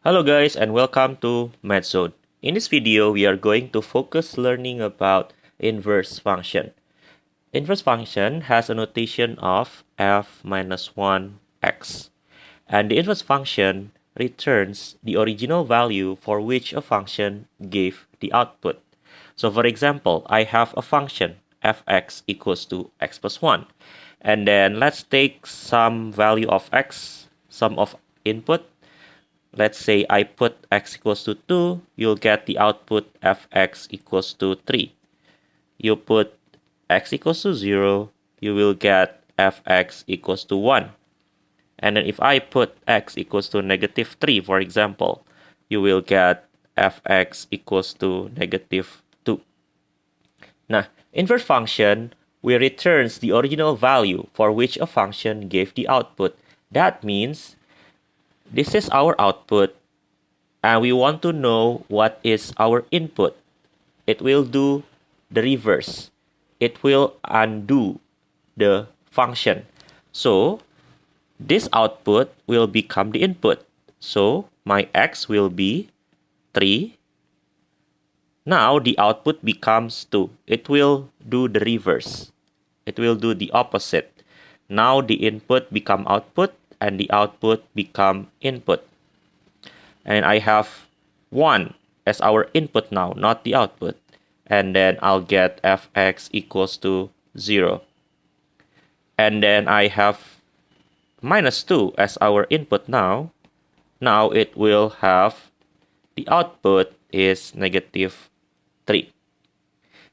Hello guys and welcome to MathZone. In this video, we are going to focus learning about inverse function. Inverse function has a notation of f minus 1x. And the inverse function returns the original value for which a function gave the output. So for example, I have a function fx equals to x plus 1. And then let's take some value of x, some of input. Let's say I put x equals to 2, you'll get the output fx equals to 3. You put x equals to 0, you will get fx equals to 1. And then if I put x equals to negative 3, for example, you will get fx equals to negative 2. Now, inverse function will returns the original value for which a function gave the output. That means this is our output and we want to know what is our input. It will do the reverse. It will undo the function. So this output will become the input. So my x will be 3. Now the output becomes 2. It will do the reverse. It will do the opposite. Now the input become output and the output become input. And I have 1 as our input now, not the output. And then I'll get fx equals to 0. And then I have minus 2 as our input now. Now it will have the output is negative 3.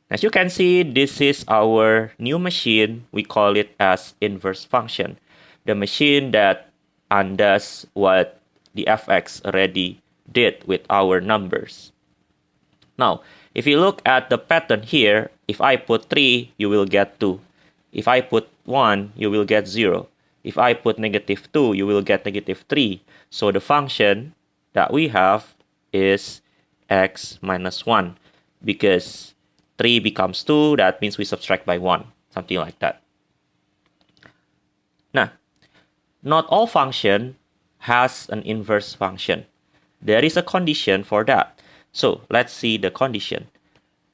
As you can see, this is our new machine. We call it as inverse function. The machine that undoes what the fx already did with our numbers. Now, if you look at the pattern here, if I put 3, you will get 2. If I put 1, you will get 0. If I put negative 2, you will get negative 3. So the function that we have is x minus 1 because 3 becomes 2, that means we subtract by 1, something like that. Now, not all function has an inverse function. There is a condition for that. So let's see the condition.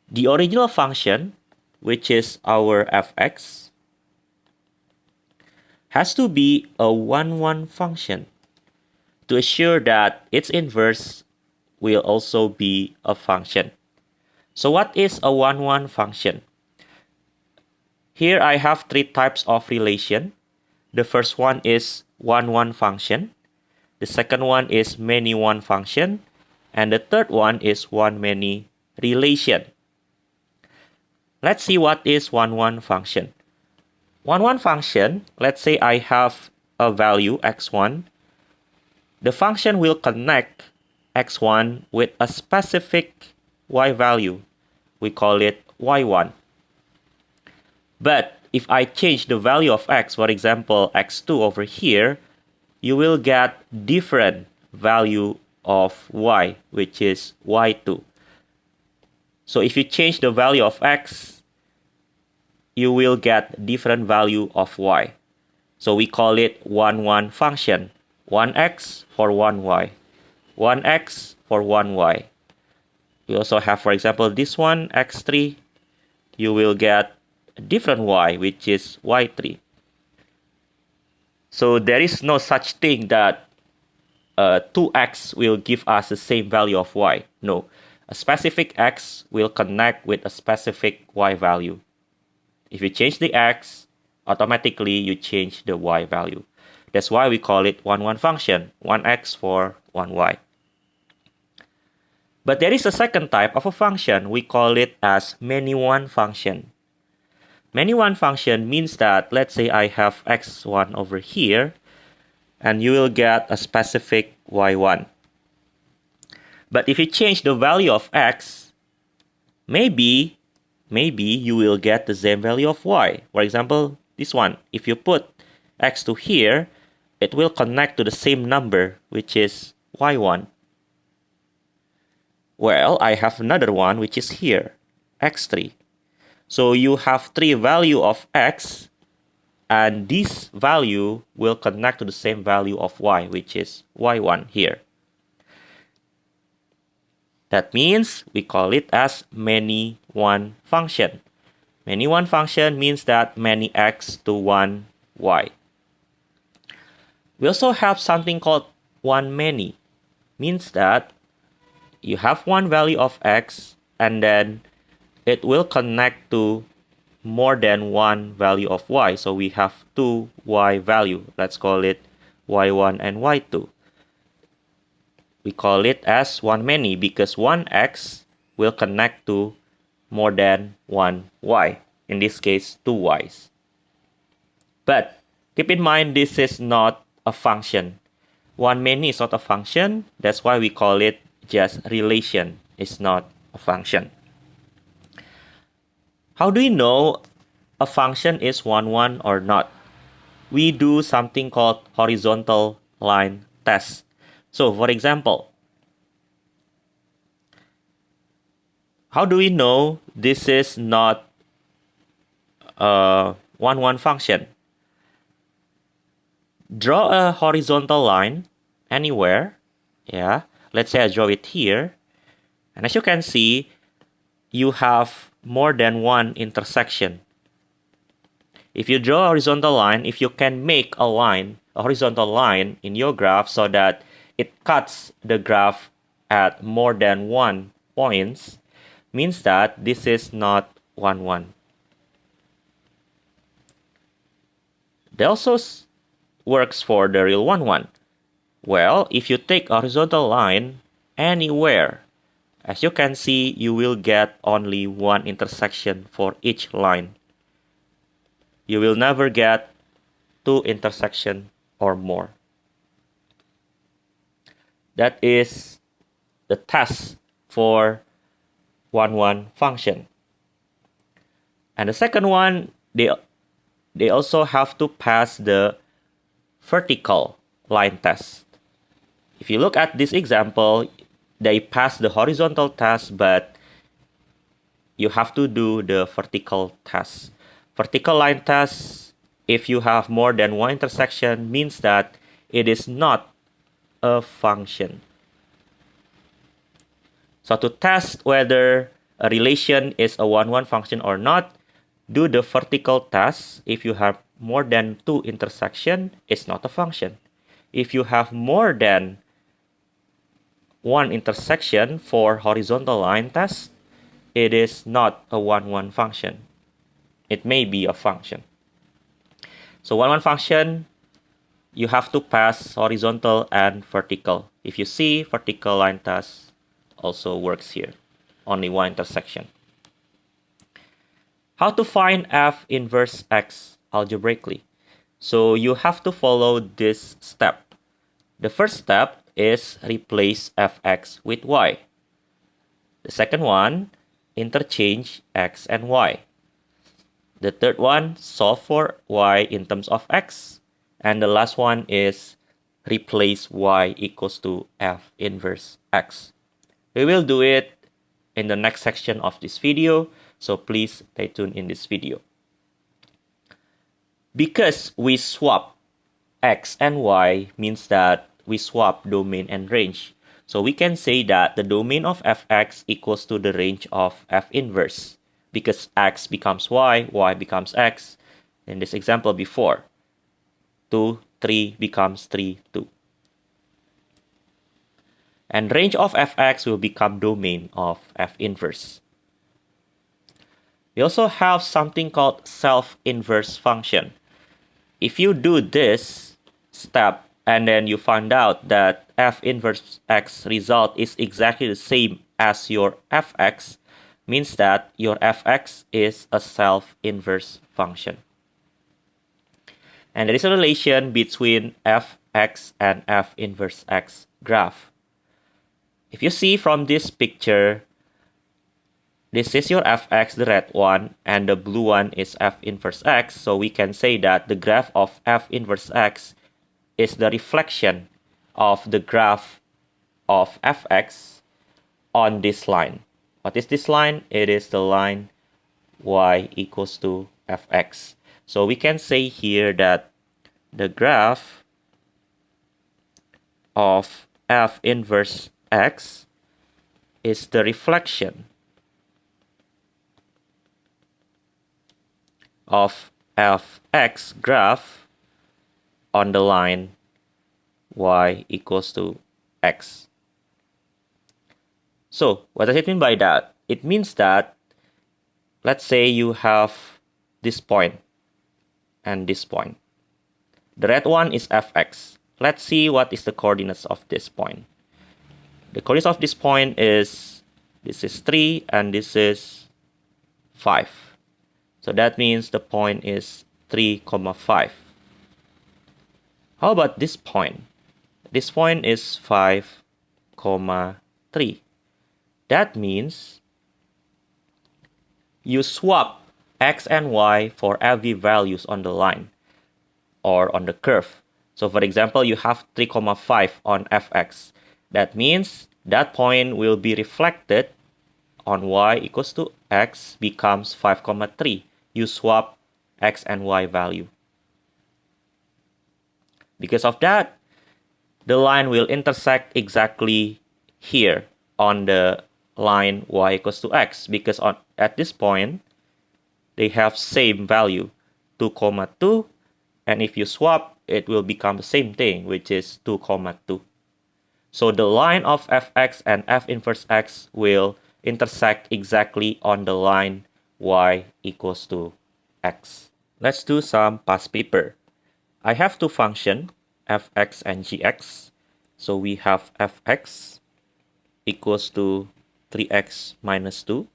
The original function, which is our fx, has to be a 1-1 function to assure that its inverse will also be a function. So what is a 1-1 function? Here I have 3 types of relation. The first one is 1-1 function. The second one is many-1 function. And the third one is 1-many relation. Let's see what is 1-1 function. 1-1 function, let's say I have a value x1. The function will connect x1 with a specific y value. We call it y1. But if I change the value of x, for example, x2 over here, you will get different value of y, which is y2. So if you change the value of x, you will get different value of y. So we call it 1-1 function. 1x for 1y. 1x for 1y. We also have, for example, this one, x3. You will get a different y, which is y3. So there is no such thing that 2x will give us the same value of y. No, a specific x will connect with a specific y value. If you change the x, automatically you change the y value. That's why we call it 1-1 function, 1x for 1y. But there is a second type of a function. We call it as many-1 function. Many-1 function means that, let's say I have x1 over here, and you will get a specific y1. But if you change the value of x, maybe you will get the same value of y. For example, this one, if you put x to here, it will connect to the same number, which is y1. Well, I have another one, which is here, x3. So you have 3 value of x, and this value will connect to the same value of y, which is y1 here. That means we call it as many one function. Many one function means that many x to one y. We also have something called one many. Means that you have one value of x and then it will connect to more than one value of y. So we have two y value. Let's call it y1 and y2. We call it as one many because one x will connect to more than one y. In this case, two y's. But keep in mind this is not a function. One many is not a function. That's why we call it just relation. It's not a function. How do we know a function is one or not? We do something called horizontal line test. So for example, how do we know this is not a one function? Draw a horizontal line anywhere. Yeah, let's say I draw it here. And as you can see, you have more than one intersection. If you draw a horizontal line, if you can make a line, a horizontal line in your graph so that it cuts the graph at more than one points, means that this is not one. That also works for the real one. Well, if you take a horizontal line anywhere, as you can see, you will get only one intersection for each line. You will never get two intersections or more. That is the test for one function. And the second one, they also have to pass the vertical line test. If you look at this example, they pass the horizontal test, but you have to do the vertical test. Vertical line test, if you have more than one intersection, means that it is not a function. So to test whether a relation is a one function or not, do the vertical test. If you have more than two intersections, it's not a function. If you have more than one intersection for horizontal line test, it is not a one function. It may be a function. So one function, you have to pass horizontal and vertical. If you see, vertical line test also works here. Only one intersection. How to find f inverse x algebraically? So you have to follow this step. The first step is replace fx with y. The second one, interchange x and y. The third one, solve for y in terms of x. And the last one is replace y equals to f inverse x. We will do it in the next section of this video, so please stay tuned in this video. Because we swap x and y means that we swap domain and range. So we can say that the domain of fx equals to the range of f inverse. Because x becomes y becomes x. In this example before, 2, 3 becomes 3, 2. And range of fx will become domain of f inverse. We also have something called self-inverse function. If you do this step and then you find out that f inverse x result is exactly the same as your fx, means that your fx is a self-inverse function. And there is a relation between fx and f inverse x graph. If you see from this picture, this is your fx, the red one, and the blue one is f inverse x. So we can say that the graph of f inverse x is the reflection of the graph of fx on this line. What is this line? It is the line y equals to fx. So we can say here that the graph of f inverse x is the reflection of fx graph on the line y equals to x. So what does it mean by that? It means that, let's say you have this point and this point. The red one is fx. Let's see what is the coordinates of this point. The coordinates of this point is, this is 3 and this is 5. So that means the point is 3, 5. How about this point? This point is 5, 3. That means you swap x and y for every values on the line or on the curve. So for example, you have 3, 5 on fx. That means that point will be reflected on y equals to x becomes 5, 3. You swap x and y value. Because of that, the line will intersect exactly here on the line y equals to x, because at this point they have same value, 2, 2, and if you swap it will become the same thing, which is 2, 2. So the line of fx and f inverse x will intersect exactly on the line y equals to x. Let's do some past paper. I have two functions, fx and gx. So we have fx equals to 3x minus 2.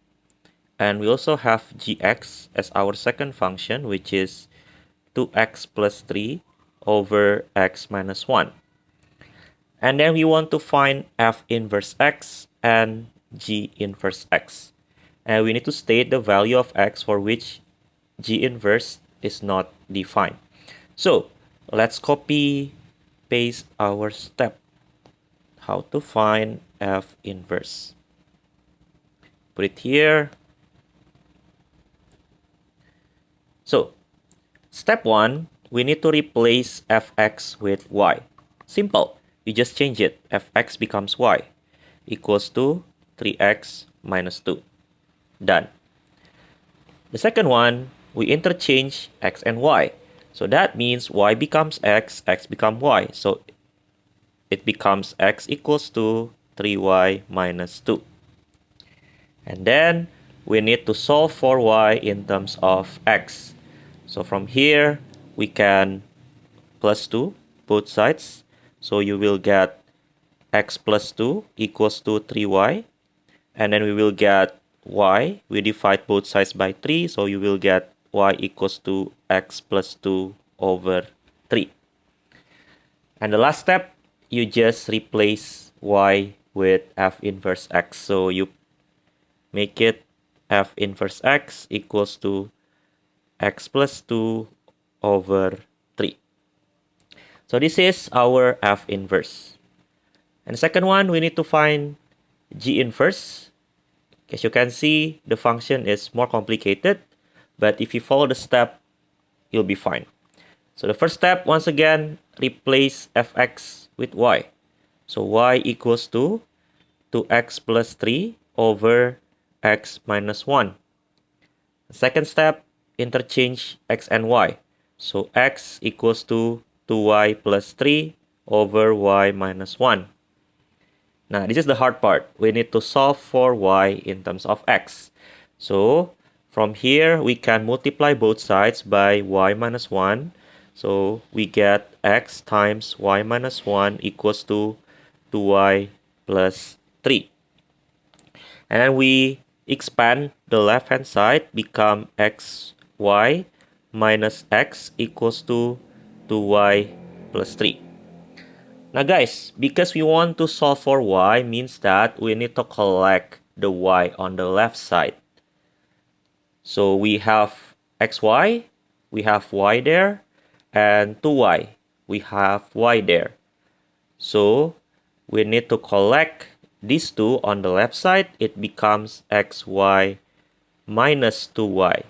And we also have gx as our second function, which is 2x plus 3 over x minus 1. And then we want to find f inverse x and g inverse x. And we need to state the value of x for which g inverse is not defined. So let's copy paste our step. How to find f inverse. Put it here. So step 1, we need to replace fx with y. Simple. You just change it. Fx becomes y equals to 3x minus 2. Done. The second one, we interchange x and y. So that means y becomes x becomes y. So it becomes x equals to 3y minus 2. And then we need to solve for y in terms of x. So from here, we can plus 2 both sides. So you will get x plus 2 equals to 3y. And then we will get y. We divide both sides by 3. So you will get y equals to x plus 2 over 3. And the last step, you just replace y with f inverse x. So you make it f inverse x equals to x plus 2 over 3. So this is our f inverse. And the second one, we need to find g inverse. As you can see, the function is more complicated, but if you follow the step, you'll be fine. So the first step, once again, replace fx with y. So y equals to 2x plus 3 over x minus 1. The second step, interchange x and y. So x equals to 2y plus 3 over y minus 1. Now, this is the hard part. We need to solve for y in terms of x. So, from here, we can multiply both sides by y minus 1. So, we get x times y minus 1 equals to 2y plus 3. And then we expand the left-hand side, become xy minus x equals to 2y plus 3. Now guys, because we want to solve for y means that we need to collect the y on the left side. So we have xy, we have y there, and 2y, we have y there. So we need to collect these two on the left side. It becomes xy minus 2y.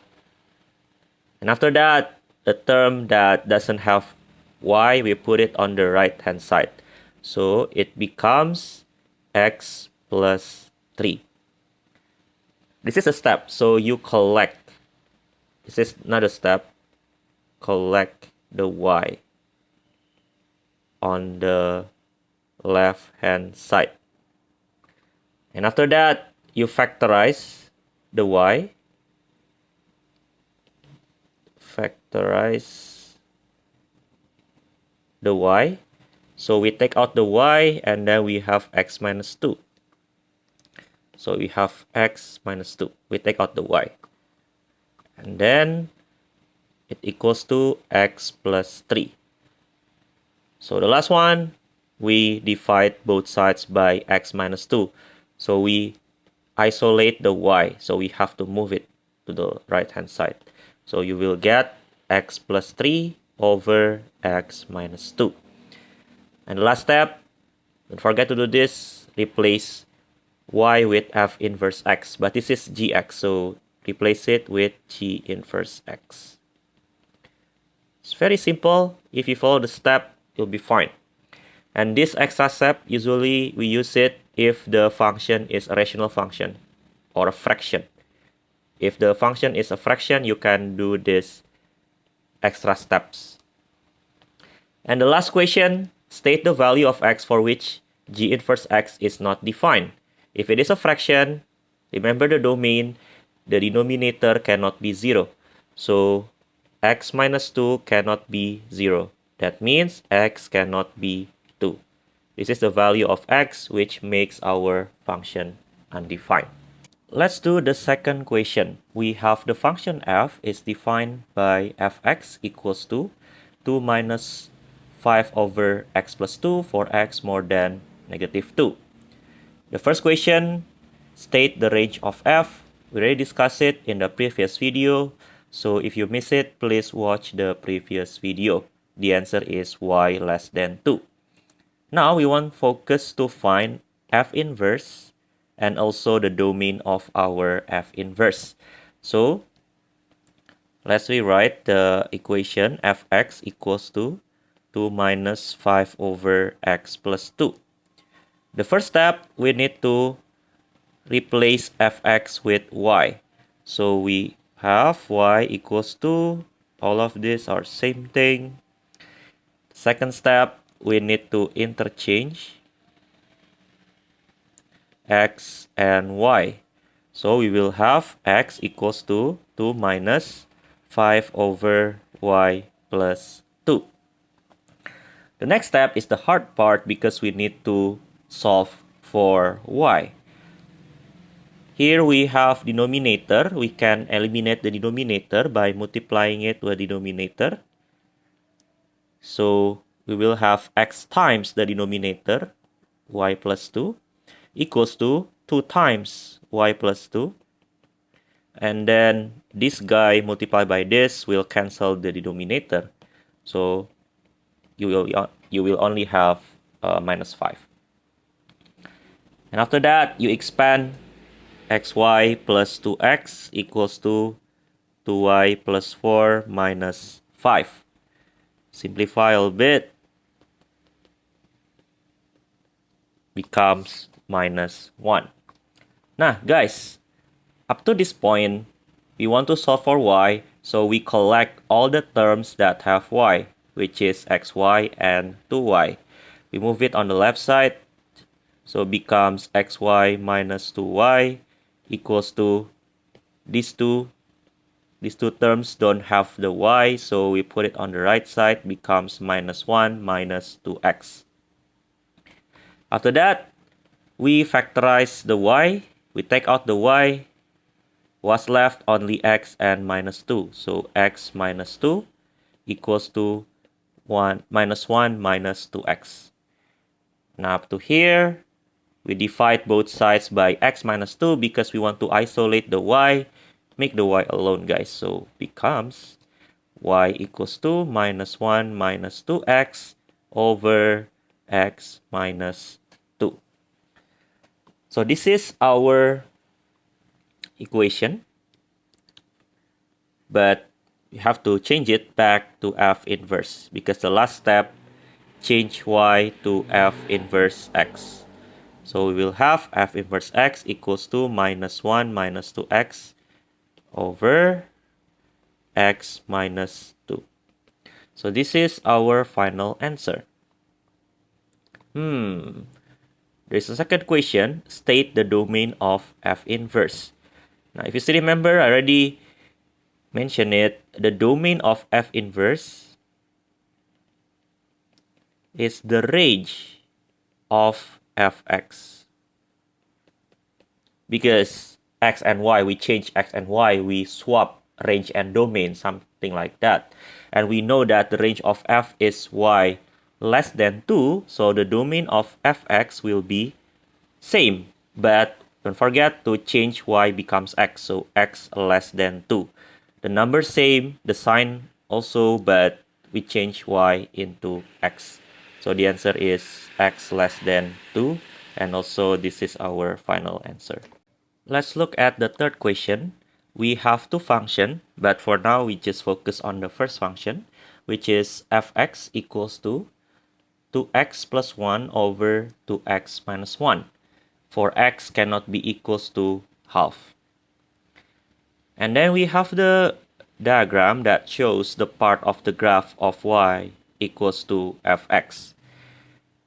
And after that, the term that doesn't have y, we put it on the right hand side. So it becomes x plus 3. This is a step, so you collect. This is another step. Collect the y on the left hand side. And after that, you factorize the y. Factorize the y. So we take out the y and then we have x minus 2. So we have x minus 2. We take out the y. And then it equals to x plus 3. So the last one, we divide both sides by x minus 2. So we isolate the y. So we have to move it to the right hand side. So you will get x plus 3 over x minus 2. And the last step, don't forget to do this, replace y with f inverse x. But this is gx, so replace it with g inverse x. It's very simple. If you follow the step, you'll be fine. And this extra step, usually we use it if the function is a rational function or a fraction. If the function is a fraction, you can do this extra steps. And the last question, state the value of x for which g inverse x is not defined. If it is a fraction, remember the domain, the denominator cannot be 0. So x minus 2 cannot be 0. That means x cannot be 2. This is the value of x, which makes our function undefined. Let's do the second question. We have the function f is defined by fx equals to 2 minus 5 over x plus 2 for x more than negative 2. The first question, state the range of f. We already discussed it in the previous video. So if you miss it, please watch the previous video. The answer is y less than 2. Now we want focus to find f inverse and also the domain of our f inverse. So let's rewrite the equation fx equals to 2 minus 5 over x plus 2. The first step, we need to replace fx with y. So we have y equals to, all of these are same thing. Second step, we need to interchange x and y. So we will have x equals to 2 minus 5 over y plus 2. The next step is the hard part because we need to solve for y. Here we have denominator. We can eliminate the denominator by multiplying it to a denominator. So we will have x times the denominator, y plus 2, equals to 2 times y plus 2. And then this guy multiplied by this will cancel the denominator. So you will only have minus 5. And after that, you expand xy plus 2x equals to 2y plus 4 minus 5. Simplify a little bit, becomes minus 1. Now, guys, up to this point, we want to solve for y, so we collect all the terms that have y, which is xy and 2y. We move it on the left side, so it becomes xy minus 2y equals to these two terms don't have the y, so we put it on the right side, becomes minus 1 minus 2x. After that, we factorize the y, we take out the y, what's left only x and minus 2. So x minus 2 equals to minus 1 minus 2x. Now up to here, we divide both sides by x minus 2 because we want to isolate the y, make the y alone, guys. So becomes y equals to minus 1 minus 2x over x minus 2. So this is our equation, but you have to change it back to f inverse because the last step change y to f inverse x. So we will have f inverse x equals to minus 1 minus 2x over x minus 2. So this is our final answer. There's a second question. State the domain of f inverse. Now, if you still remember, I already mentioned it. The domain of f inverse is the range of fx. Because x and y, we change x and y, we swap range and domain, something like that. And we know that the range of f is y less than 2, so the domain of fx will be same. But don't forget to change y becomes x, so x less than 2. The number same, the sign also, but we change y into x. So the answer is x less than 2, and also this is our final answer. Let's look at the third question. We have two functions, but for now we just focus on the first function, which is fx equals to 2x plus 1 over 2x minus 1. For x cannot be equals to half. And then we have the diagram that shows the part of the graph of y equals to fx.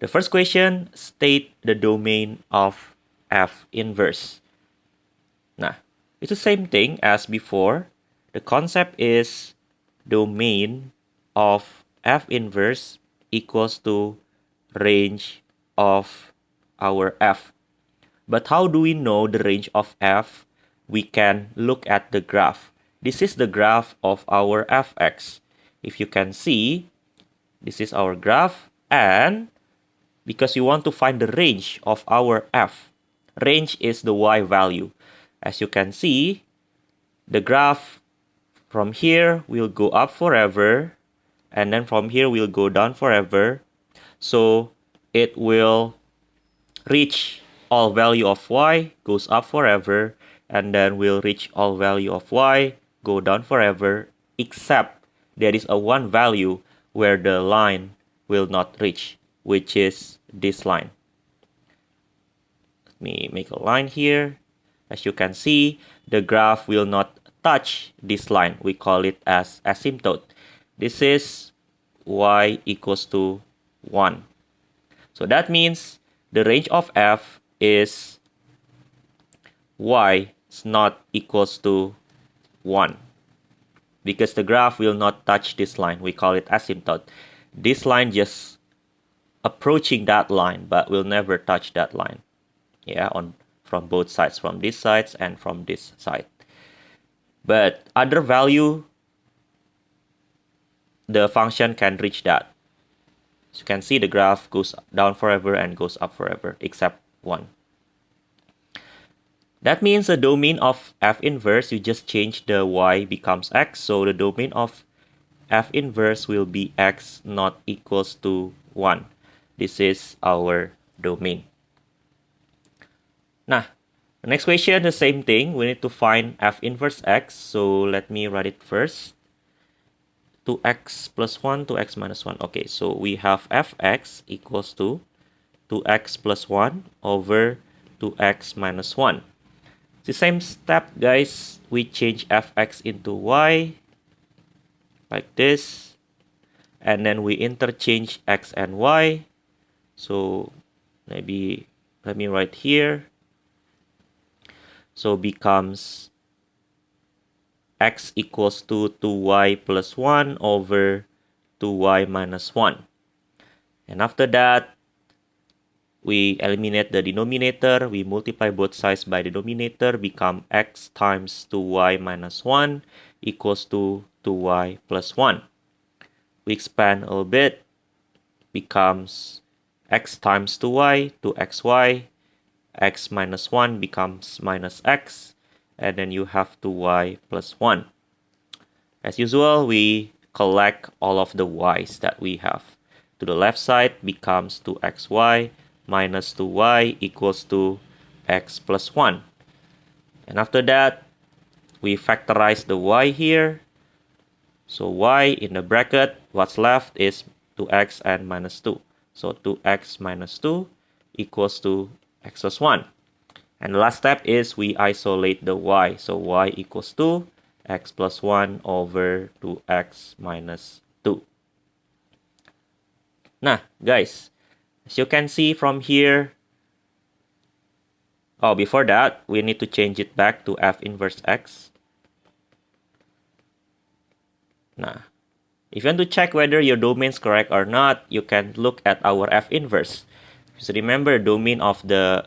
The first question, state the domain of f inverse. Nah, it's the same thing as before. The concept is domain of f inverse equals to range of our f. But how do we know the range of f? We can look at the graph. This is the graph of our fx. If you can see, this is our graph, and because we want to find the range of our f, range is the y value. As you can see, the graph from here will go up forever, and then from here will go down forever. So it will reach all value of y, goes up forever, and then will reach all value of y, go down forever, except there is a one value where the line will not reach, which is this line. Let me make a line here. As you can see, the graph will not touch this line. We call it as asymptote. This is y equals to 1. So that means the range of f is y is not equals to 1. Because the graph will not touch this line. We call it asymptote. This line just approaching that line, but will never touch that line. Yeah, from both sides, from this side and from this side. But other value, the function can reach that. So you can see the graph goes down forever and goes up forever, except 1. That means the domain of f inverse, you just change the y becomes x. So the domain of f inverse will be x not equals to 1. This is our domain. Now, the next question, the same thing. We need to find f inverse x. So let me write it first. 2x plus 1, 2x minus 1. Okay, so we have fx equals to 2x plus 1 over 2x minus 1. The same step, guys. We change fx into y like this. And then we interchange x and y. So maybe let me write here. So becomes x equals to 2y plus 1 over 2y minus 1. And after that, we eliminate the denominator. We multiply both sides by the denominator. Become x times 2y minus 1 equals to 2y plus 1. We expand a little bit. Becomes x times 2y, 2xy. X minus 1 becomes minus x. And then you have 2y plus 1. As usual, we collect all of the y's that we have. To the left side becomes 2xy minus 2y equals to x plus 1. And after that, we factorize the y here. So y in the bracket, what's left is 2x and minus 2. So 2x minus 2 equals to x plus 1. And the last step is we isolate the y. So y equals to x plus 1 over 2x minus 2. Nah, guys, as you can see from here, before that, we need to change it back to f inverse x. Nah, if you want to check whether your domain is correct or not, you can look at our f inverse. Just remember, domain of the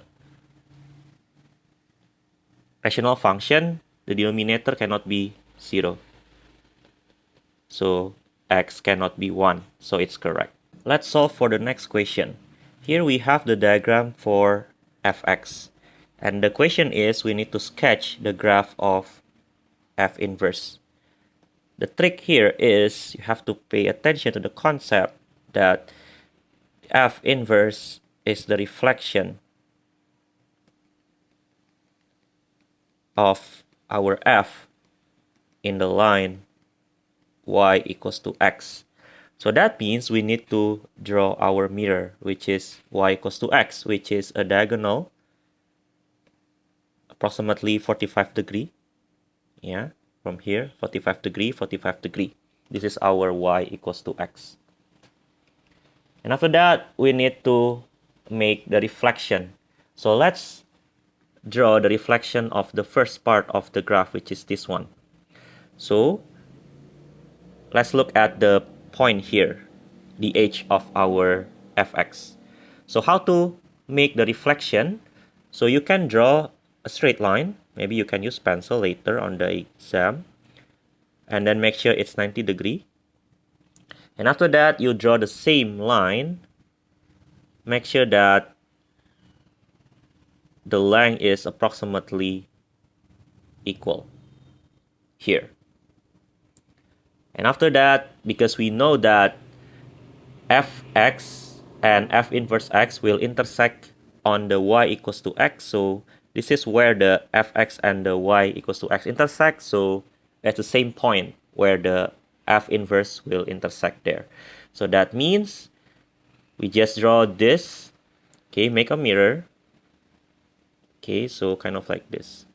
rational function, the denominator cannot be 0. So x cannot be 1, so it's correct. Let's solve for the next question. Here we have the diagram for fx. And the question is, we need to sketch the graph of f inverse. The trick here is you have to pay attention to the concept that f inverse is the reflection of our f in the line y equals to x. So that means we need to draw our mirror, which is y equals to x, which is a diagonal approximately 45 degree. Yeah, from here, 45 degree, 45 degree. This is our y equals to x. And after that, we need to make the reflection. So let's draw the reflection of the first part of the graph, which is this one. So let's look at the point here, the edge of our fx. So how to make the reflection? So you can draw a straight line. Maybe you can use pencil later on the exam. And then make sure it's 90 degree. And after that, you draw the same line. Make sure that the length is approximately equal here. And after that, because we know that fx and f inverse x will intersect on the y equals to x, so this is where the fx and the y equals to x intersect, so at the same point where the f inverse will intersect there. So that means we just draw this, okay, make a mirror, okay, so kind of like this.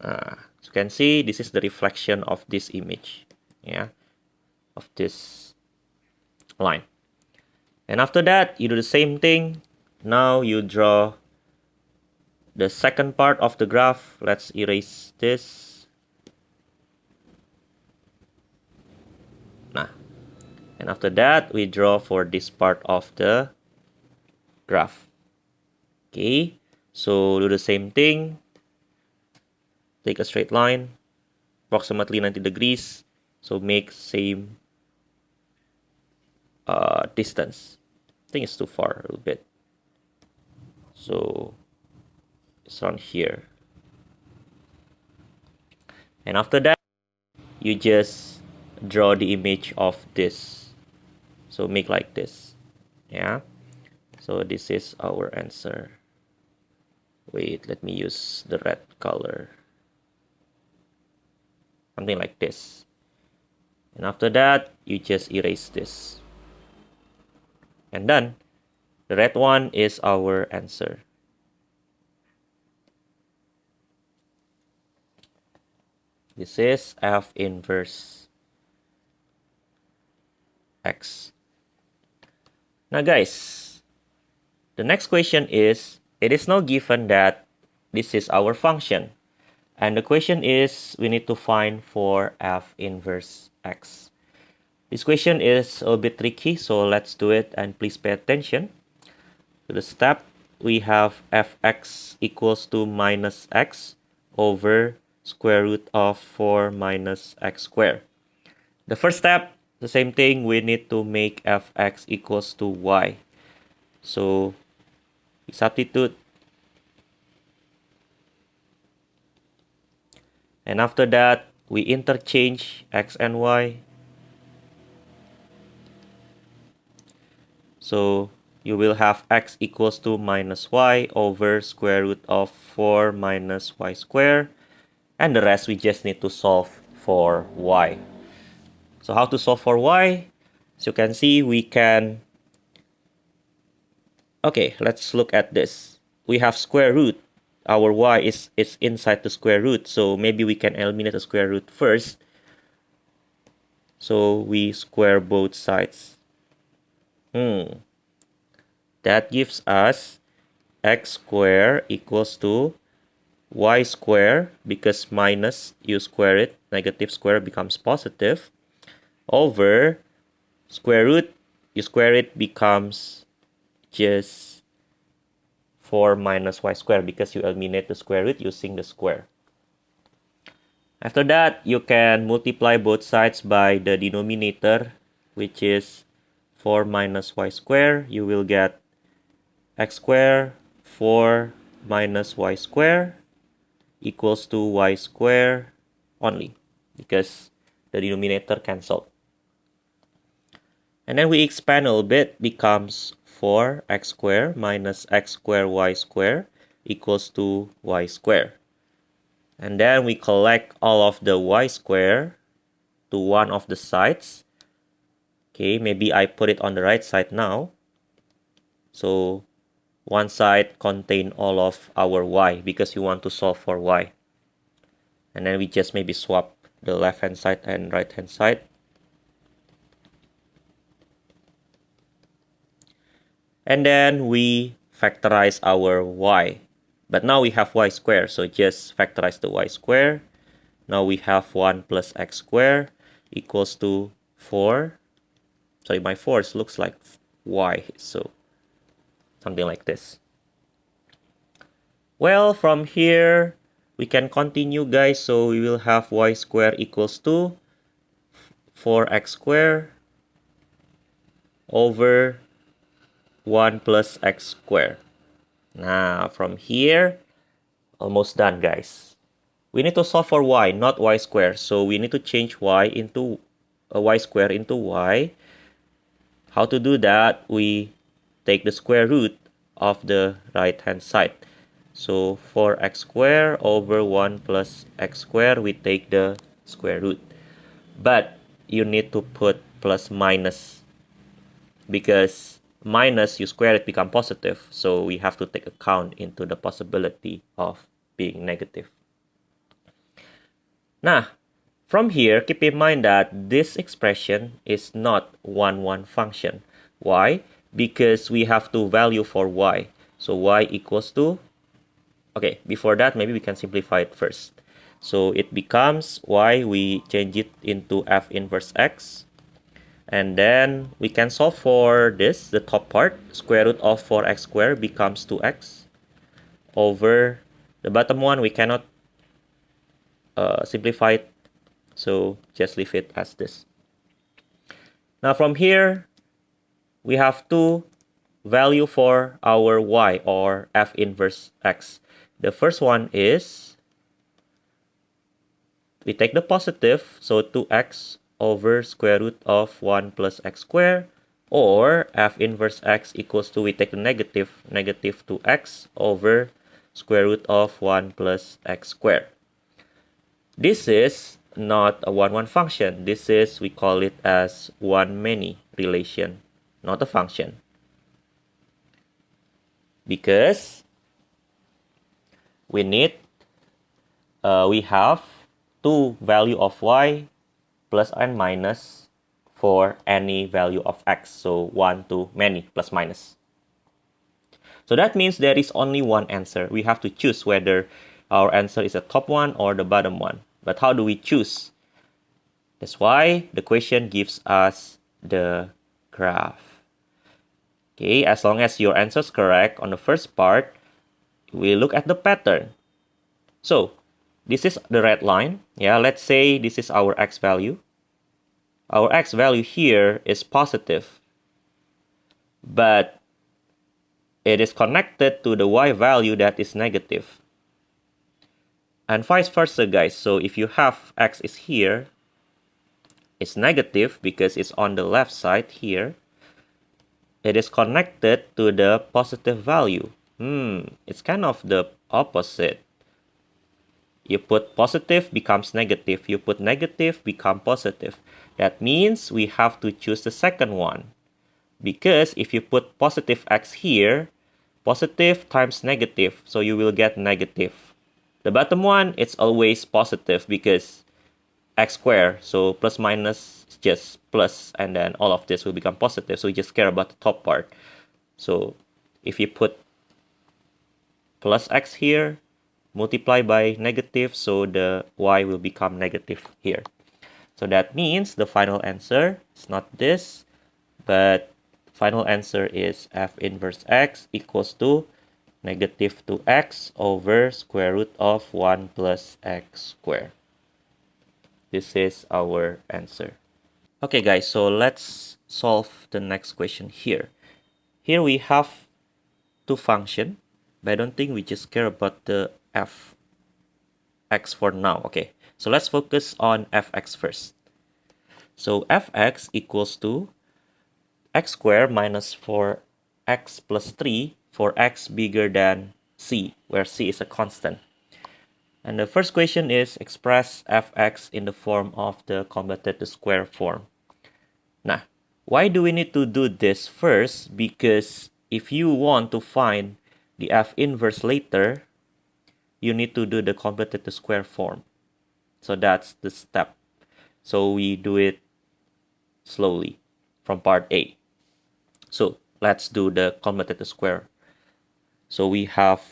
As you can see, this is the reflection of this image, yeah, of this line. And after that, you do the same thing. Now you draw the second part of the graph. Let's erase this. Nah. And after that, we draw for this part of the graph. Okay, so do the same thing. Take a straight line, approximately 90 degrees. So make same distance. I think it's too far a little bit. So it's on here. And after that, you just draw the image of this. So make like this. Yeah. So this is our answer. Wait, let me use the red color. Something like this. And after that, you just erase this. And done. The red one is our answer. This is f inverse x. Now guys, the next question is, it is now given that this is our function. And the question is, we need to find for f inverse x. This question is a bit tricky, so let's do it and please pay attention. To the step, we have fx equals to minus x over square root of 4 minus x squared. The first step, the same thing, we need to make fx equals to y. So we substitute. And after that, we interchange x and y. So you will have x equals to minus y over square root of 4 minus y squared. And the rest we just need to solve for y. So how to solve for y? As you can see, we can Okay, let's look at this. We have square root. Our y is inside the square root, so maybe we can eliminate the square root first. So we square both sides. That gives us x squared equals to y squared, because minus, you square it, negative square becomes positive, over square root, you square it, becomes just 4 minus y squared, because you eliminate the square root using the square. After that, you can multiply both sides by the denominator, which is 4 minus y squared. You will get x squared 4 minus y squared equals to y squared only, because the denominator cancelled. And then we expand a little bit, becomes 4x squared minus x squared y squared equals to y squared. And then we collect all of the y square to one of the sides. Okay, maybe I put it on the right side now. So one side contain all of our y, because you want to solve for y. And then we just maybe swap the left hand side and right hand side. And then we factorize our y. But now we have y squared, so just factorize the y squared. Now we have 1 plus x squared equals to 4. Sorry, my 4 looks like y, so something like this. Well, from here, we can continue, guys. So we will have y squared equals to 4x squared over 1 plus x squared. Now, from here, almost done, guys. We need to solve for y, not y squared. So we need to change y into y squared into y. How to do that? We take the square root of the right hand side. So 4x squared over 1 plus x squared, we take the square root. But you need to put plus minus, because minus, you square it, become positive. So we have to take account into the possibility of being negative. Now, from here, keep in mind that this expression is not 1 function. Why? Because we have to value for y. So y equals to, okay, before that, maybe we can simplify it first. So it becomes y, we change it into f inverse x. And then we can solve for this, the top part. Square root of 4x squared becomes 2x over the bottom one. We cannot simplify it, so just leave it as this. Now from here, we have two value for our y, or f inverse x. The first one is, we take the positive, so 2x over square root of 1 plus x squared, or f inverse x equals to, we take the negative 2x over square root of 1 plus x squared. This is not a 1 function. This is, we call it as 1-many relation, not a function. Because we have two value of y plus and minus for any value of x. So 1 to many plus minus. So that means there is only one answer. We have to choose whether our answer is the top one or the bottom one. But how do we choose? That's why the question gives us the graph. Okay, as long as your answer is correct on the first part, we look at the pattern. So this is the red line. Yeah, let's say this is our x value. Our x value here is positive, but it is connected to the y value that is negative. And vice versa, guys. So if you have x is here, it's negative because it's on the left side here. It is connected to the positive value. It's kind of the opposite. You put positive, becomes negative. You put negative, become positive. That means we have to choose the second one. Because if you put positive x here, positive times negative, so you will get negative. The bottom one, it's always positive because x squared, so plus minus is just plus, and then all of this will become positive, so we just care about the top part. So if you put plus x here, multiply by negative, so the y will become negative here. So that means the final answer is not this, but final answer is f inverse x equals to negative 2x over square root of 1 plus x squared. This is our answer. Okay guys, so let's solve the next question here. Here we have two functions, but I don't think we just care about the fx for now. Okay, so let's focus on fx first. So fx equals to x squared minus 4x plus 3 for x bigger than c, where c is a constant. And the first question is express fx in the form of the converted to square form. Now, why do we need to do this first? Because if you want to find the f inverse later, you need to do the converted to square form. So that's the step. So we do it slowly from part A. So let's do the converted to square. So we have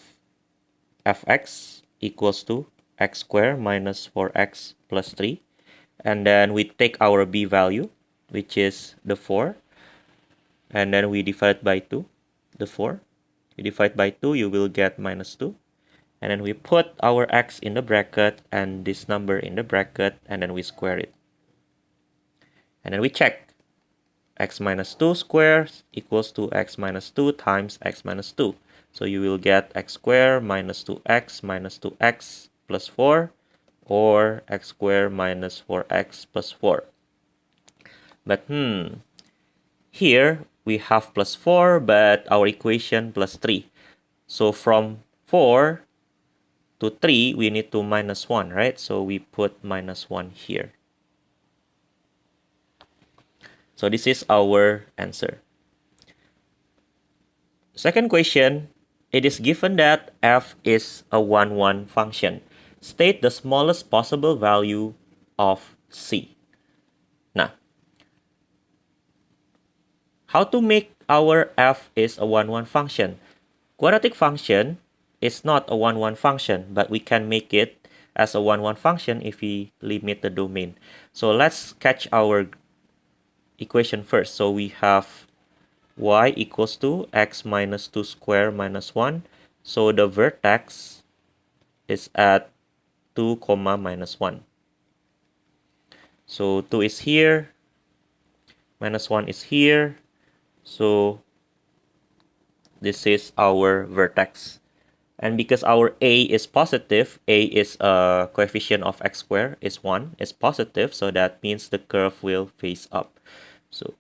fx equals to x squared minus 4x plus 3. And then we take our b value, which is the 4. And then we divide by 2, the 4. You divide by 2, you will get minus 2. And then we put our x in the bracket and this number in the bracket, and then we square it. And then we check. X minus 2 squared equals to x minus 2 times x minus 2. So you will get x squared minus 2x plus 4, or x squared minus 4x plus 4. But here we have plus 4, but our equation plus 3. So from 4 to 3, we need to minus 1, right? So we put minus 1 here. So this is our answer. Second question, it is given that f is a 1, 1 function. State the smallest possible value of c. Now, how to make our f is a 1, 1 function? Quadratic function is not a 1, 1 function, but we can make it as a 1, 1 function if we limit the domain. So let's sketch our equation first. So we have y equals to x minus 2 squared minus 1. So the vertex is at 2, minus 1. So 2 is here, minus 1 is here. So this is our vertex. And because our a is positive, a is a coefficient of x squared, is 1, is positive. So that means the curve will face up. So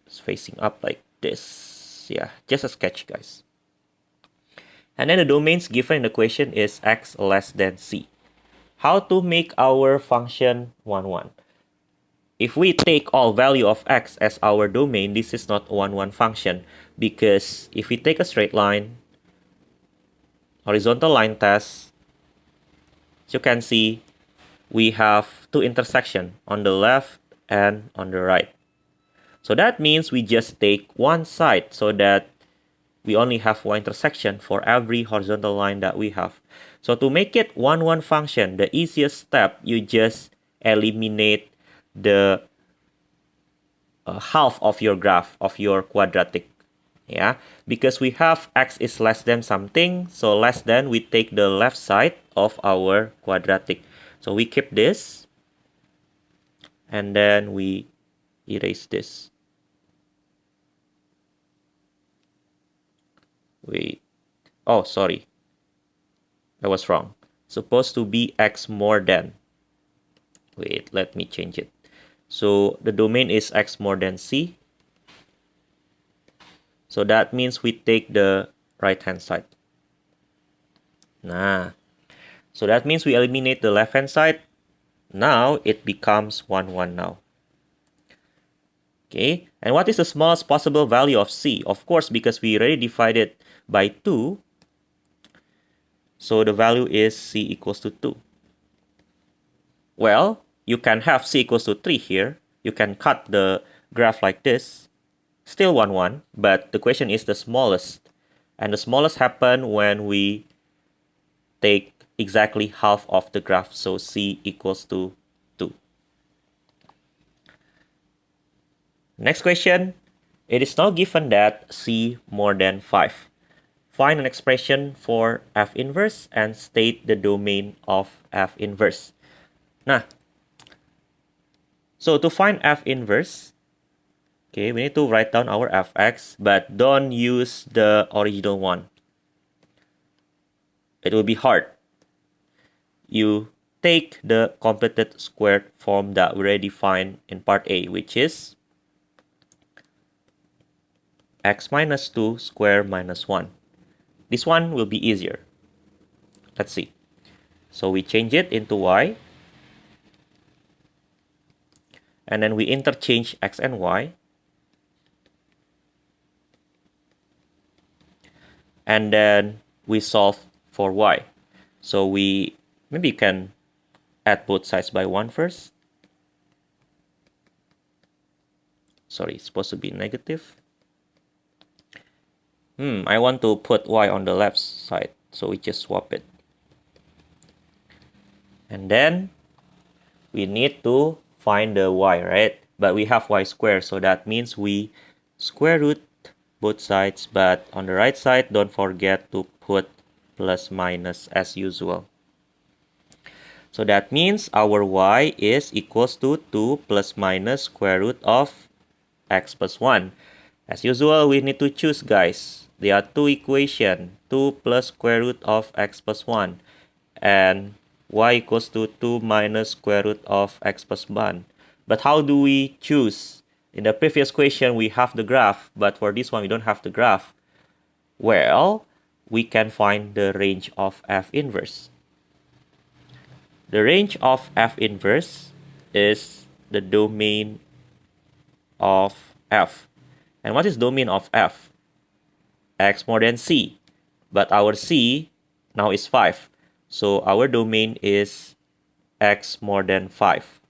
it's facing up like this. Yeah, just a sketch, guys. And then the domains given in the question is x less than c. How to make our function 1, 1? If we take all value of x as our domain, this is not a 1, 1 function. Because if we take a straight line, horizontal line test, as you can see, we have two intersections on the left and on the right. So that means we just take one side so that we only have one intersection for every horizontal line that we have. So to make it 1, 1 function, the easiest step, you just eliminate the half of your graph of your quadratic. Yeah, because we have x is less than something, so less than, we take the left side of our quadratic. So we keep this, and then we erase this. Wait, oh sorry, I was wrong. Supposed to be x more than. Wait, let me change it. So the domain is x more than c. So that means we take the right hand side. Nah. So that means we eliminate the left hand side. Now it becomes 1, 1 now. Okay, and what is the smallest possible value of c? Of course, because we already divided by 2, so the value is c equals to 2. Well, you can have c equals to 3 here. You can cut the graph like this. Still 1, 1, but the question is the smallest. And the smallest happen when we take exactly half of the graph, so c equals to 2. Next question. It is now given that c more than 5. Find an expression for f inverse and state the domain of f inverse. Nah, so to find f inverse, okay, we need to write down our fx, but don't use the original one. It will be hard. You take the completed squared form that we already defined in part A, which is x minus 2 square minus 1. This one will be easier. Let's see. So we change it into y, and then we interchange x and y, and then we solve for y. So we maybe can add both sides by 1 first. Sorry, it's supposed to be negative. I want to put y on the left side, so we just swap it. And then we need to find the y, right? But we have y squared, so that means we square root both sides, but on the right side, don't forget to put plus minus as usual. So that means our y is equals to 2 plus minus square root of x plus 1. As usual, we need to choose, guys. There are two equations, 2 plus square root of x plus 1 and y equals to 2 minus square root of x plus 1. But how do we choose? In the previous question, we have the graph, but for this one, we don't have the graph. Well, we can find the range of f inverse. The range of f inverse is the domain of f. And what is domain of f? X more than c. But our c now is 5. So our domain is x more than 5.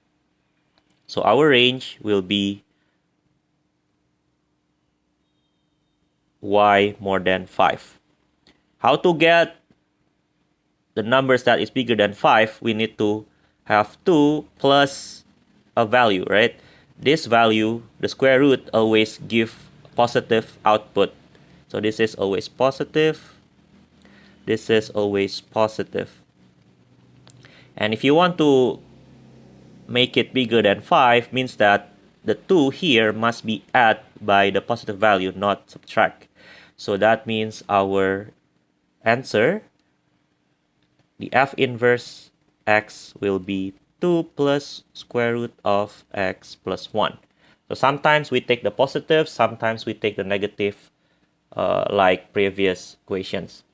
So our range will be y more than 5. How to get the numbers that is bigger than 5? We need to have 2 plus a value, right? This value, the square root, always give positive output. So this is always positive. This is always positive. And if you want to make it bigger than 5, means that the 2 here must be added by the positive value, not subtract. So that means our answer, the f inverse x will be 2 plus square root of x plus 1. So sometimes we take the positive, sometimes we take the negative, like previous questions.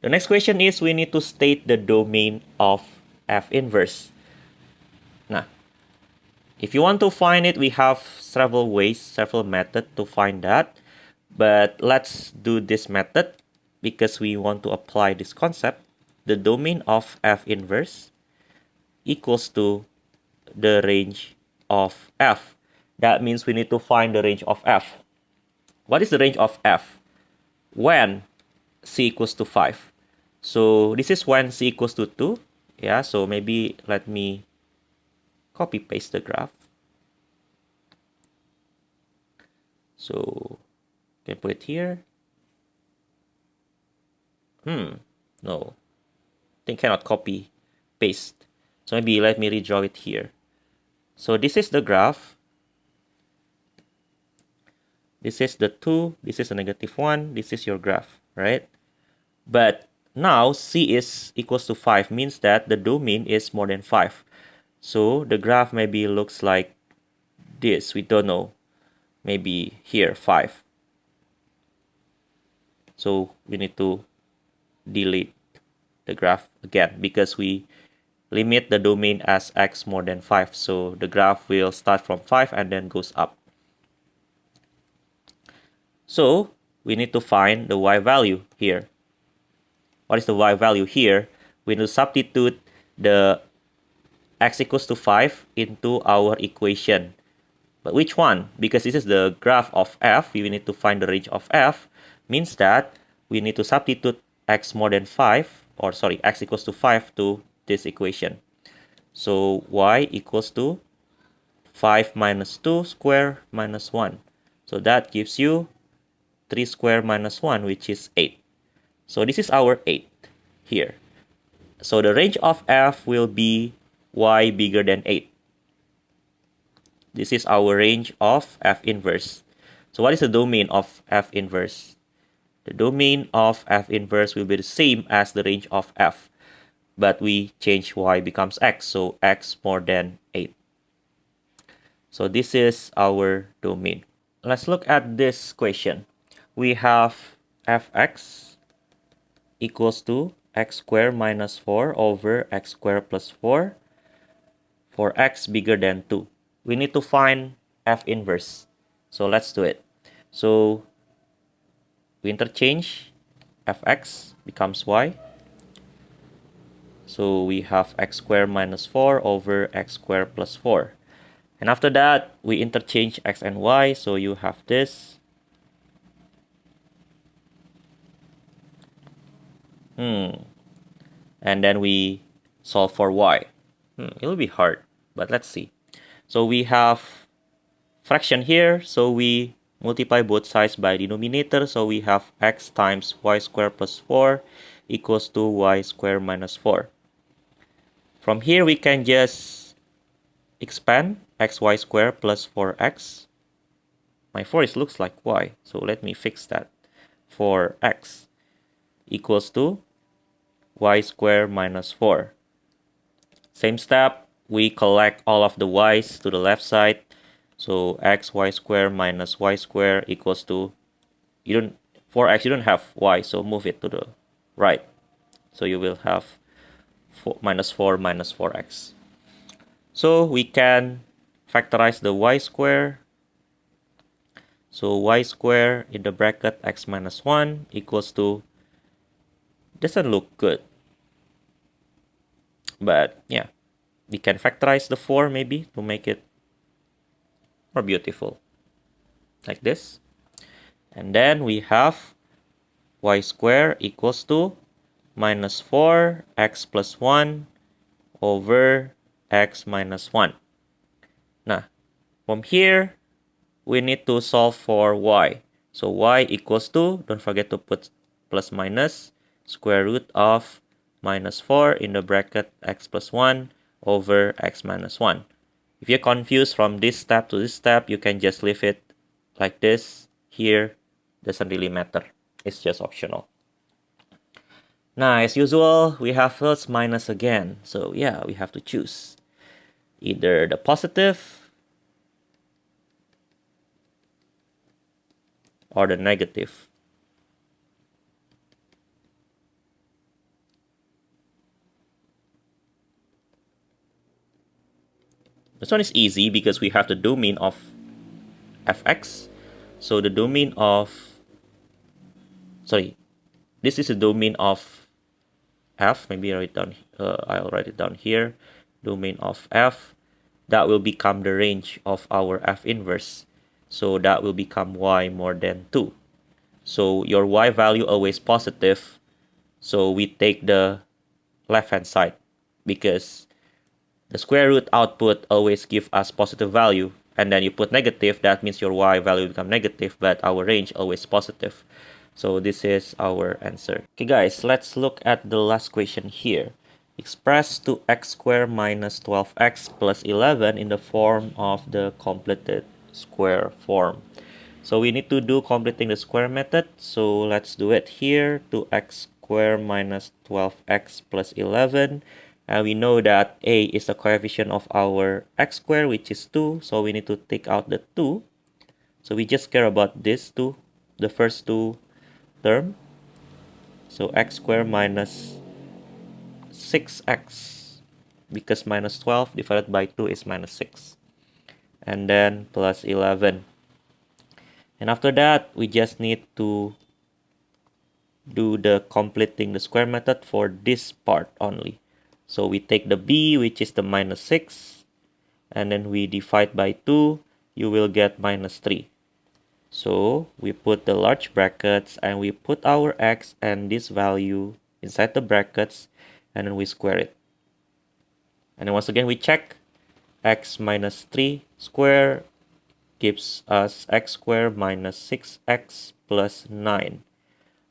The next question is we need to state the domain of f inverse. Now, if you want to find it, we have several ways, several methods to find that. But let's do this method because we want to apply this concept. The domain of f inverse equals to the range of f. That means we need to find the range of f. What is the range of f? When c equals to 5. So this is when c equals to 2. Yeah, so maybe let me copy paste the graph. So can put it here. No. I think cannot copy paste. So maybe let me redraw it here. So this is the graph. This is the 2, this is a negative 1, this is your graph, right? But now c is equals to 5 means that the domain is more than 5. So the graph maybe looks like this. We don't know. Maybe here 5. So we need to delete the graph again because we limit the domain as x more than 5. So the graph will start from 5 and then goes up. So we need to find the y value here. What is the y value here? We need to substitute the x equals to 5 into our equation. But which one? Because this is the graph of f, we need to find the range of f, means that we need to substitute x more than 5, or sorry, x equals to 5 to this equation. So y equals to 5 minus 2 square minus 1. So that gives you 3 square minus 1, which is 8. So this is our 8 here. So the range of f will be y bigger than 8. This is our range of f inverse. So what is the domain of f inverse? The domain of f inverse will be the same as the range of f, but we change y becomes x, so x more than 8. So this is our domain. Let's look at this question. We have fx equals to x squared minus 4 over x squared plus 4 for x bigger than 2. We need to find f inverse. So let's do it. So we interchange, fx becomes y. So we have x squared minus 4 over x squared plus 4. And after that, we interchange x and y. So you have this. And then we solve for y. It will be hard, but let's see. So we have fraction here, so we multiply both sides by denominator. So we have x times y squared plus 4 equals to y squared minus 4. From here, we can just expand xy squared plus 4x. My 4 looks like y, so let me fix that. 4x equals to y squared minus 4. Same step, we collect all of the y's to the left side. So xy squared minus y squared equals to, 4x, you don't have y, so move it to the right. So you will have minus 4 minus 4x. So we can factorize the y squared. So y squared in the bracket x minus 1 equals to, doesn't look good. But yeah, we can factorize the 4 maybe to make it more beautiful. Like this. And then we have y squared equals to minus 4x plus 1 over x minus 1. Now, from here, we need to solve for y. So y equals to, don't forget to put plus minus, square root of minus 4 in the bracket x plus 1 over x minus 1. If you're confused from this step to this step, you can just leave it like this. Here, doesn't really matter. It's just optional. Now, as usual, we have plus minus again. So yeah, we have to choose either the positive or the negative. This one is easy because we have the domain of fx. So the domain of, this is the domain of f. Maybe I'll write it down here. Domain of f. That will become the range of our f inverse. So that will become y more than 2. So your y value always positive. So we take the left hand side because the square root output always give us positive value. And then you put negative, that means your y value become negative, but our range always positive. So this is our answer. Okay guys, let's look at the last question here. Express 2x squared minus 12x plus 11 in the form of the completed square form. So we need to do completing the square method. So let's do it here. 2x squared minus 12x plus 11. And we know that a is the coefficient of our x squared, which is 2. So we need to take out the 2. So we just care about this 2, the first 2 term. So x squared minus 6x because minus 12 divided by 2 is minus 6. And then plus 11. And after that, we just need to do the completing the square method for this part only. So we take the b, which is the minus 6, and then we divide by 2, you will get minus 3. So we put the large brackets and we put our x and this value inside the brackets, and then we square it. And then once again we check x minus 3 square gives us x squared minus 6x plus 9.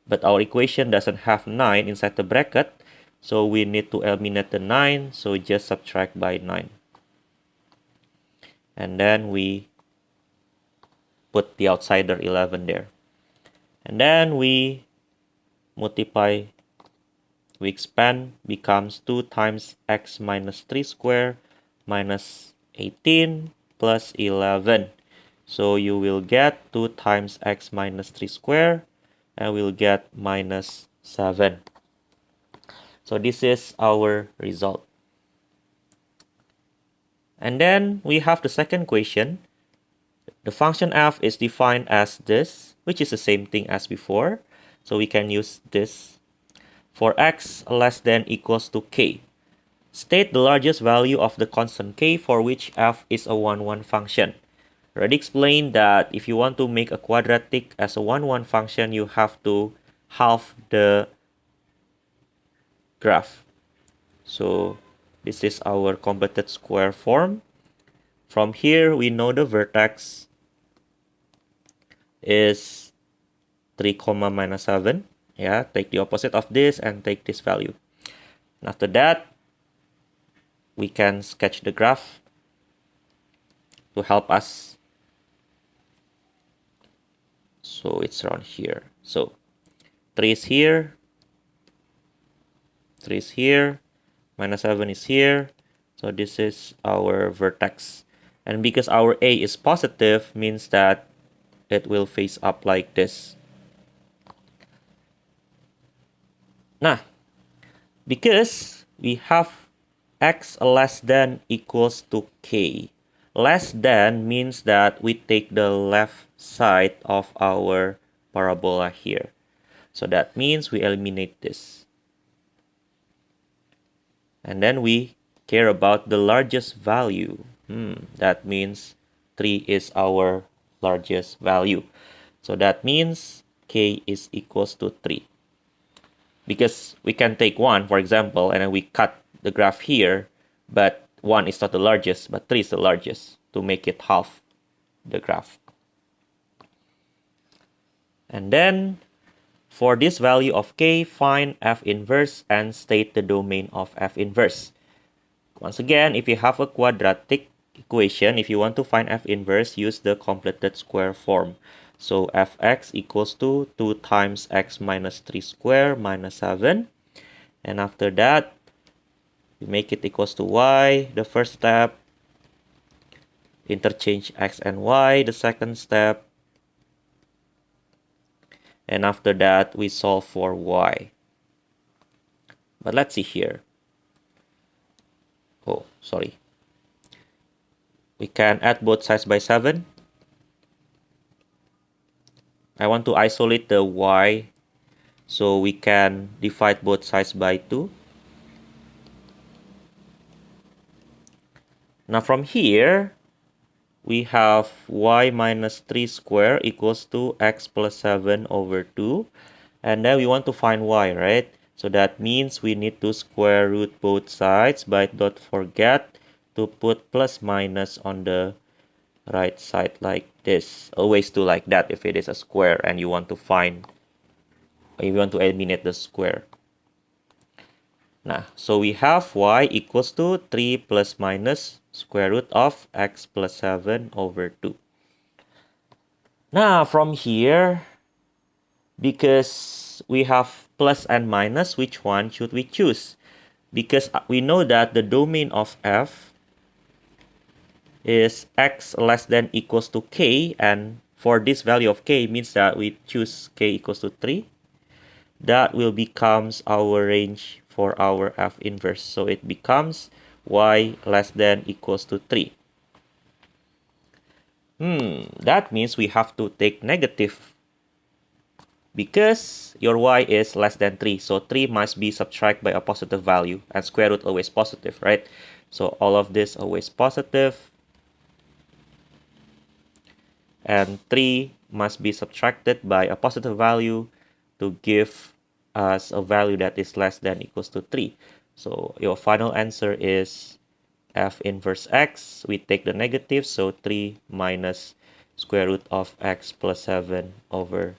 But our equation doesn't have 9 inside the bracket, so we need to eliminate the 9, so just subtract by 9. And then we put the outsider 11 there. And then we multiply, we expand, becomes 2 times x minus 3 squared minus 18 plus 11. So you will get 2 times x minus 3 squared, and we'll get minus 7. So this is our result. And then we have the second question. The function f is defined as this, which is the same thing as before. So we can use this. For x less than equals to k, state the largest value of the constant k for which f is a 1-1 function. I already explained that if you want to make a quadratic as a 1-1 function, you have to halve the graph. So this is our completed square form. From here, we know the vertex is 3, minus 7. Yeah, take the opposite of this and take this value. And after that, we can sketch the graph to help us. So it's around here. So 3 is here, 3 is here, minus 7 is here. So this is our vertex. And because our A is positive, means that it will face up like this. Now, because we have x less than equals to k, less than means that we take the left side of our parabola here. So that means we eliminate this. And then we care about the largest value. That means 3 is our largest value. So that means k is equals to 3. Because we can take 1, for example, and then we cut the graph here, but 1 is not the largest, but 3 is the largest, to make it half the graph. And then, for this value of k, find f inverse and state the domain of f inverse. Once again, if you have a quadratic equation, if you want to find f inverse, use the completed square form. So fx equals to 2 times x minus 3 squared minus 7. And after that, we make it equals to y, the first step. Interchange x and y, the second step. And after that, we solve for y. But let's see here. Oh, sorry. We can add both sides by 7. I want to isolate the y, so we can divide both sides by 2. Now from here, we have y minus 3 squared equals to x plus 7 over 2. And then we want to find y, right? So that means we need to square root both sides, but don't forget to put plus minus on the right side like this. Always do like that if it is a square and you want to eliminate the square. Now, so we have y equals to 3 plus minus square root of x plus 7 over 2. Now, from here, because we have plus and minus, which one should we choose? Because we know that the domain of f is x less than equals to k, and for this value of k means that we choose k equals to 3. That will becomes our range for our f inverse. So it becomes y less than equals to 3. That means we have to take negative because your y is less than 3. So 3 must be subtracted by a positive value, and square root always positive, right? So all of this always positive, and 3 must be subtracted by a positive value to give us a value that is less than equals to 3. So your final answer is f inverse x. We take the negative, so 3 minus square root of x plus 7 over